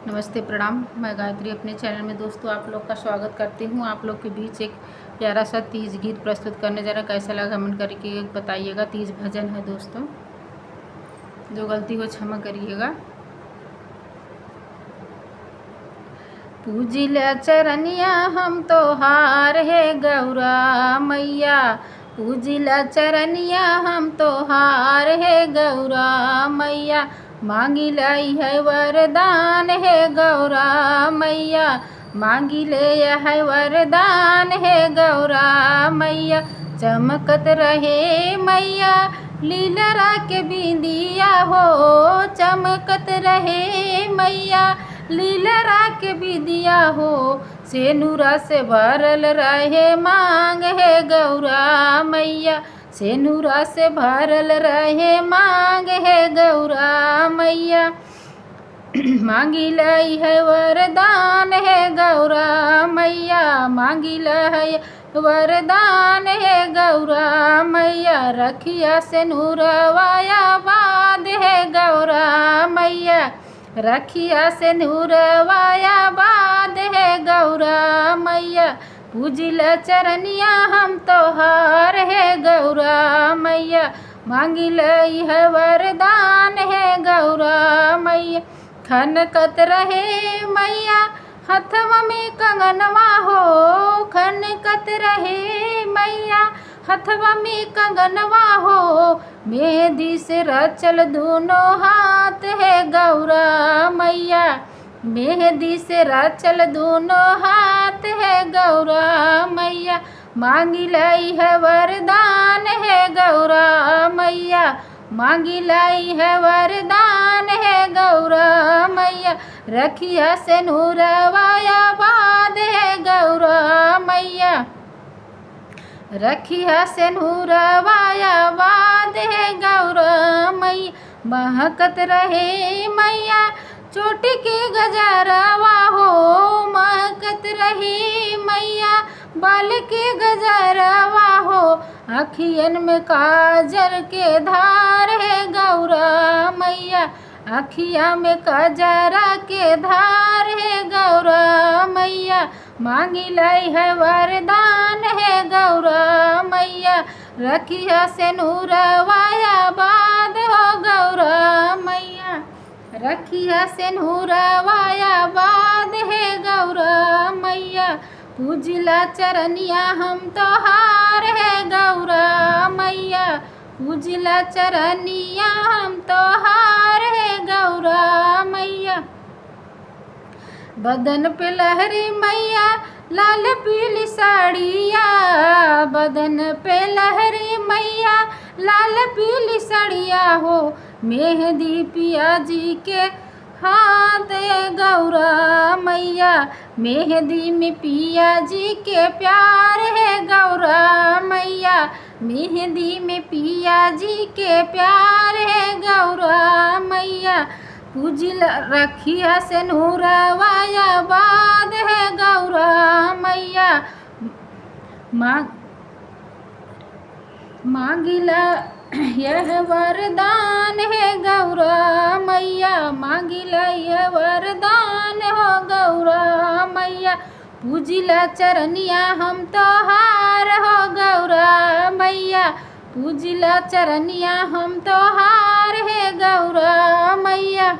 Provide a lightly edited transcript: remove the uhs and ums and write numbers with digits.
नमस्ते प्रणाम। मैं गायत्री अपने चैनल में दोस्तों आप लोग का स्वागत करती हूँ। आप लोग के बीच एक प्यारा सा तीज गीत प्रस्तुत करने जा रहा। कैसा लगा कमेंट करके बताइएगा। तीज भजन है दोस्तों, जो गलती हो क्षमा करिएगा। पूजिला चरनिया हम तोहार है गौरा मैया, पूजिला चरनिया हम तोहार है गौरा मैया। मांगी लाई है वरदान है गौरा मैया, मांगी ले है वरदान है गौरा मैया। चमकत रहे मैया लीलरा के बिंदिया हो, चमकत रहे मैया लीलरा के बिंदिया हो। सेनुरा से भरल रहे मांग है गौरा मैया, सेनुरा से भरल रहे मांग है गौरा मैया। मांगी लाई है वरदान है गौरा मैया, मांगी लाई वरदान है गौरा मैया। रखिया से नूरवाया बाद है गौरा मैया, रखिया से नूरवाया बाद है गौरा मैया। पूजिला चरनिया हम तोहार है गौरा मैया, मांगी लई है वरदान है गौरा मैया। खनकत रहे मैया हथवा में कंगनवा हो, खनकत रहे मैया हथवा में कंगनवा हो। मेहंदी से रचल दोनों हाथ है गौरा मैया, मेहंदी से रचल दोनों हाथ है गौरा मैया। मांगी लाई है वरदान है गौरा मैया, मांगी लाई है वरदान है गौरा मैया। रखिया से नूरवाया बाद है गौरा मैया, रखिया से नूरवाया बाद है गौरा मैया। महकत रहे मैया चोटी के गजरवा हो, महकत रहे मैया बाल के गजरवा हो। अखियन में काजल के धार है गौरा मैया, अखिया में काजरा के धार है गौरा मैया। मांगी लाई है वरदान है गौरा मैया, रखिया से नूरवाया बाद हो गौरा मैया, रखिया से नूरवाया बाद है गौरा मैया। पूजिला चरनिया हम तोहार है गौरा मैया, पूजिला चरनिया हम तोहार है गौरा मैया। बदन पे लहरी मैया लाल पीली साड़िया, बदन पे लहरी मैया लाल पीली साड़िया हो। मेहंदी पिया जी के हाथ गौरा मैया, मेहंदी में पिया जी के प्यार है गौरा मैया, मेहंदी में पिया जी के प्यार है गौरा मैया। पूजिला रखिया से नूरवाया बाद है गौरा मैया। मांगिला यह वरदान है गौरा मैया, मांगिला यह वरदान हो गौरा मैया। पूजिला चरनिया हम तोहार हो गौरा मैया, पूजिला चरनिया हम तोहार है गौरा मैया।